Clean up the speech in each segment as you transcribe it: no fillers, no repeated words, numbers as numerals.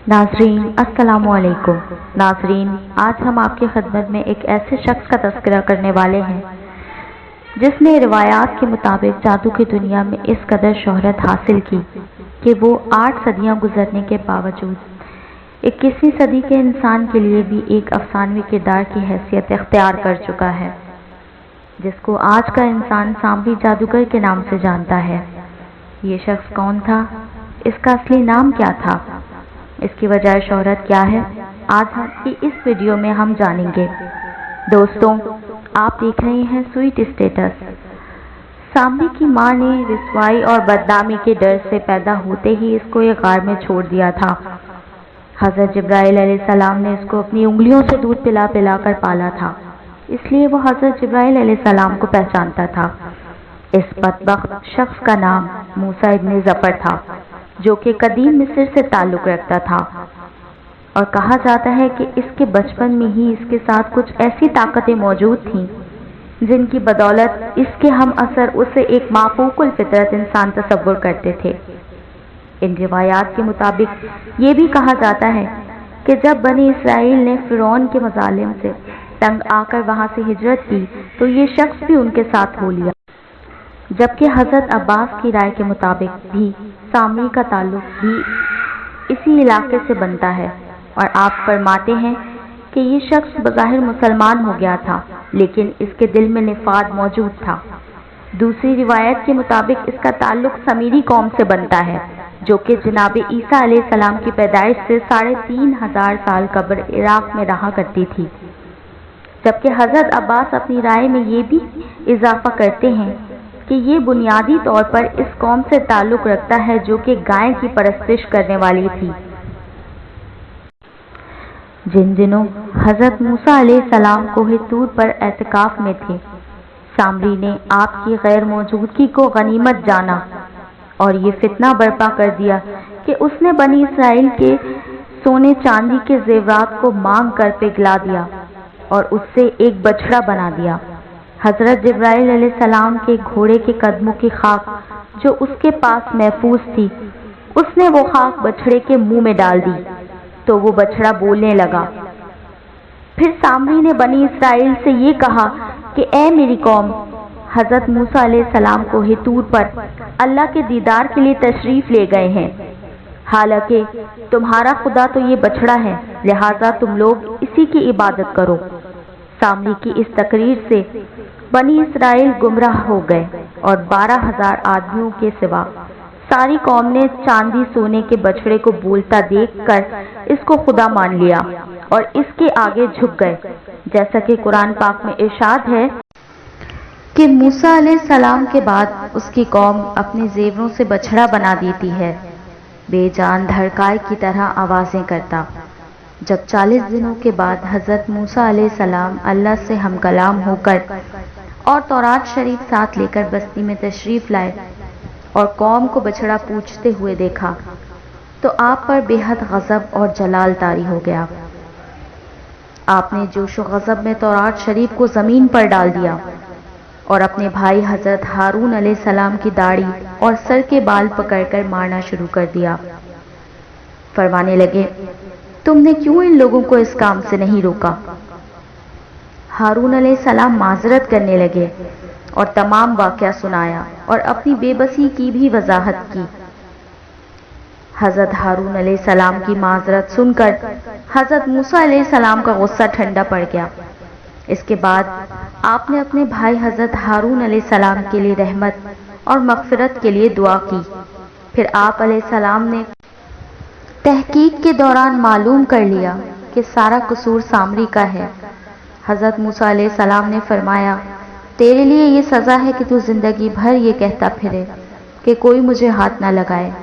नाज़रीन अस्सलामु अलैकुम। नाज़रीन, आज हम आपकी खिदमत में एक ऐसे शख्स का तज़किरा करने वाले हैं जिसने रिवायात के मुताबिक जादू की दुनिया में इस कदर शोहरत हासिल की कि वो 8 सदियां गुजरने के बावजूद 21वीं सदी के इंसान के लिए भी एक अफसानवी किरदार की हैसियत इख्तियार कर चुका है, जिसको आज का इंसान सामरी जादूगर के नाम से जानता है। ये शख्स कौन था? इसका असली नाम क्या था? इसकी वजह शोहरत क्या है? आज की इस वीडियो में हम जानेंगे। दोस्तों, आप देख रहे हैं स्वीट स्टेटस। सामरी की मां ने रिसवाई और बदनामी के डर से पैदा होते ही इसको एक गार में छोड़ दिया था। हज़रत जिब्राइल अलैहिस्सलाम ने इसको अपनी उंगलियों से दूध पिला पिला कर पाला था, इसलिए वो हज़रत जिब्राइल अलैहिस्सलाम को पहचानता था। इस बदबख्त शख्स का नाम मूसा इब्न जफर था, जो कि कदीम मिस्र से ताल्लुक़ रखता था, और कहा जाता है कि इसके बचपन में ही इसके साथ कुछ ऐसी ताकतें मौजूद थीं जिनकी बदौलत इसके हम असर उसे एक माफूकुल फितरत इंसान तसव्वुर करते थे। इन रिवायात के मुताबिक ये भी कहा जाता है कि जब बनी इसराइल ने फिरौन के मजालिम से तंग आकर वहां से हिजरत की तो ये शख्स भी उनके साथ हो लिया। जबकि हज़रत अब्बास की राय के मुताबिक भी सामरी का ताल्लुक भी इसी इलाके से बनता है, और आप फरमाते हैं कि ये शख्स बज़ाहिर मुसलमान हो गया था, लेकिन इसके दिल में निफाद मौजूद था। दूसरी रिवायत के मुताबिक इसका ताल्लुक समीरी कौम से बनता है, जो कि जनाब ईसा अलैहिस्सलाम की पैदाइश से 3500 साल कब्ल इराक में रहा करती थी। जबकि हज़रत अब्बास अपनी राय में ये भी इजाफा करते हैं कि ये बुनियादी तौर पर इस कौम से ताल्लुक़ रखता है जो कि गाय की परस्तिश करने वाली थी। जिन दिनों हज़रत मूसा अलैहिस्सलाम कोहे तूर पर एतिकाफ में थे, सामरी ने आपकी गैर मौजूदगी को गनीमत जाना और ये फितना बर्पा कर दिया कि उसने बनी इसराइल के सोने चांदी के जेवरात को मांग कर पिघला दिया और उससे एक बछड़ा बना दिया। हज़रत जिब्राइल अलैहिस्सलाम के घोड़े के कदमों की खाक जो उसके पास महफूज थी, उसने वो खाक बछड़े के मुंह में डाल दी तो वो बछड़ा बोलने लगा। फिर सामरी ने बनी इसराइल से ये कहा कि ए मेरी कौम, हज़रत मूसा अलैहिस्सलाम को हितूर पर अल्लाह के दीदार के लिए तशरीफ ले गए हैं। हालांकि तुम्हारा खुदा तो ये बछड़ा है, लिहाजा तुम लोग इसी की इबादत करो। सामरी की इस तकरीर से बनी इसराइल गुमराह हो गए और 12,000 आदमियों के सिवा सारी कौम ने चांदी सोने के बछड़े को बोलता देखकर इसको खुदा मान लिया और इसके आगे झुक गए। जैसा कि कुरान पाक में इरशाद है कि मूसा अलैहिस्सलाम के बाद उसकी कौम अपने जेवरों से बछड़ा बना देती है, बेजान धड़काए की तरह आवाज़ें करता। जब 40 दिनों के बाद हज़रत मूसा अलैहिस्सलाम अल्लाह से हम कलाम होकर और तौरात शरीफ साथ लेकर बस्ती में तशरीफ़ लाए और कौम को बछड़ा पूछते हुए देखा तो आप पर बेहद गज़ब और जलाल तारी हो गया। आपने जोश व गज़ब में तौरात शरीफ को ज़मीन पर डाल दिया और अपने भाई हज़रत हारून अलैहिस्सलाम की दाढ़ी और सर के बाल पकड़कर मारना शुरू कर दिया। फरमाने लगे, तुमने क्यों इन लोगों को इस काम से नहीं रोका? हारून अलैहिस्सलाम माजरत करने लगे और तमाम वाक़या सुनाया और अपनी बेबसी की भी वजाहत की। हज़रत हारून अलैहिस्सलाम की माजरत सुनकर हज़रत मूसा अलैहिस्सलाम का गुस्सा ठंडा पड़ गया। इसके बाद आपने अपने भाई हज़रत हारून अलैहिस्सलाम के लिए रहमत और मग़फ़िरत के लिए दुआ की। फिर आप अलैहिस्सलाम ने तहकीक के दौरान मालूम कर लिया कि सारा कसूर सामरी का है। हज़रत मूसा अलैहिस्सलाम ने फरमाया, तेरे लिए ये सज़ा है कि तू ज़िंदगी भर ये कहता फिरे कि कोई मुझे हाथ ना लगाए,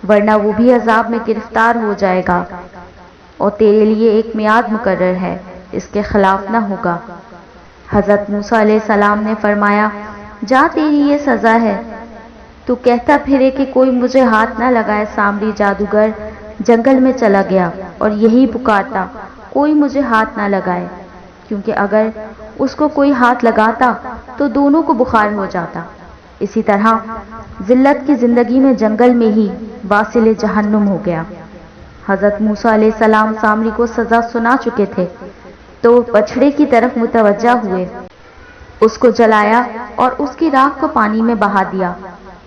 वरना वो भी अजाब में गिरफ्तार हो जाएगा, और तेरे लिए एक मियाद मुकर्रर है, इसके खिलाफ ना होगा। हज़रत मूसा अलैहिस्सलाम ने फरमाया, जा तेरी ये सज़ा है, तू कहता फिरे कि कोई मुझे हाथ ना लगाए। सामरी जादूगर जंगल में चला गया और यही पुकारता, कोई मुझे हाथ ना लगाए, क्योंकि अगर उसको कोई हाथ लगाता तो दोनों को बुखार हो जाता। इसी तरह जिल्लत की जिंदगी में जंगल में ही वासिल जहन्नुम हो गया। حضرت موسیٰ علیہ السلام سامری کو سزا سنا چکے تھے تو وہ بچھڑے کی طرف متوجہ ہوئے، اس کو جلایا اور اس کی راکھ کو پانی میں بہا دیا۔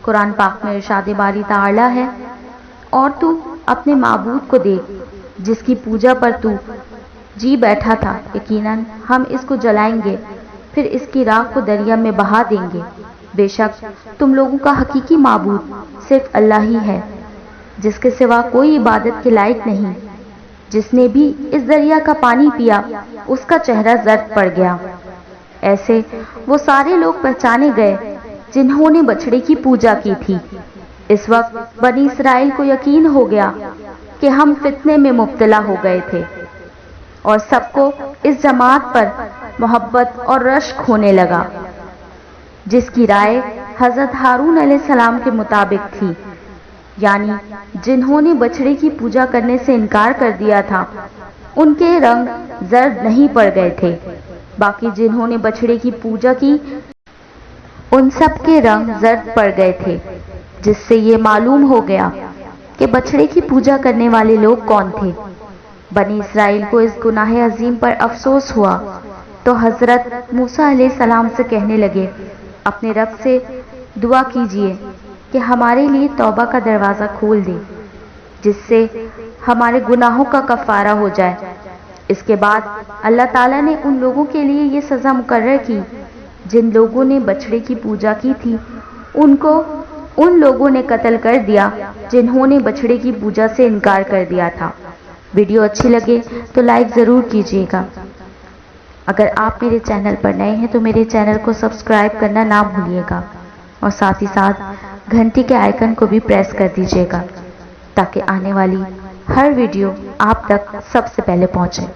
قرآن پاک میں ارشاد باری تعالیٰ ہے، اور تو اپنے معبود کو دیکھ جس کی پوجا پر تو جی بیٹھا تھا، یقیناً ہم اس کو جلائیں گے، پھر اس کی راکھ کو دریا میں بہا دیں گے۔ بے شک تم لوگوں کا حقیقی معبود صرف اللہ ہی ہے، جس کے سوا کوئی عبادت کے لائق نہیں۔ جس نے بھی اس دریا کا پانی پیا اس کا چہرہ زرد پڑ گیا۔ ایسے وہ سارے لوگ پہچانے گئے جنہوں نے بچھڑے کی پوجا کی تھی۔ اس وقت بنی اسرائیل کو یقین ہو گیا کہ ہم فتنے میں مبتلا ہو گئے تھے، اور سب کو اس جماعت پر محبت اور رشک ہونے لگا جس کی رائے حضرت ہارون علیہ السلام کے مطابق تھی، یعنی جنہوں نے بچھڑے کی پوجا کرنے سے انکار کر دیا تھا ان کے رنگ زرد نہیں پڑ گئے تھے، باقی جنہوں نے بچھڑے کی پوجا کی ان سب کے رنگ زرد پڑ گئے تھے، جس سے یہ معلوم ہو گیا کہ بچھڑے کی پوجا کرنے والے لوگ کون تھے۔ بنی اسرائیل کو اس گناہ عظیم پر افسوس ہوا تو حضرت موسیٰ علیہ السلام سے کہنے لگے، اپنے رب سے دعا کیجئے کہ ہمارے لیے توبہ کا دروازہ کھول دے جس سے ہمارے گناہوں کا کفارہ ہو جائے۔ اس کے بعد اللہ تعالیٰ نے ان لوگوں کے لیے یہ سزا مقرر کی جن لوگوں نے بچھڑے کی پوجا کی تھی، ان کو ان لوگوں نے قتل کر دیا جنہوں نے بچھڑے کی پوجا سے انکار کر دیا تھا۔ ویڈیو اچھی لگے تو لائک ضرور کیجیے گا۔ اگر آپ میرے چینل پر نئے ہیں تو میرے چینل کو سبسکرائب کرنا نہ بھولیے گا، اور ساتھ ہی ساتھ گھنٹی کے آئیکن کو بھی پریس کر دیجیے گا تاکہ آنے والی ہر ویڈیو آپ تک سب سے پہلے پہنچے۔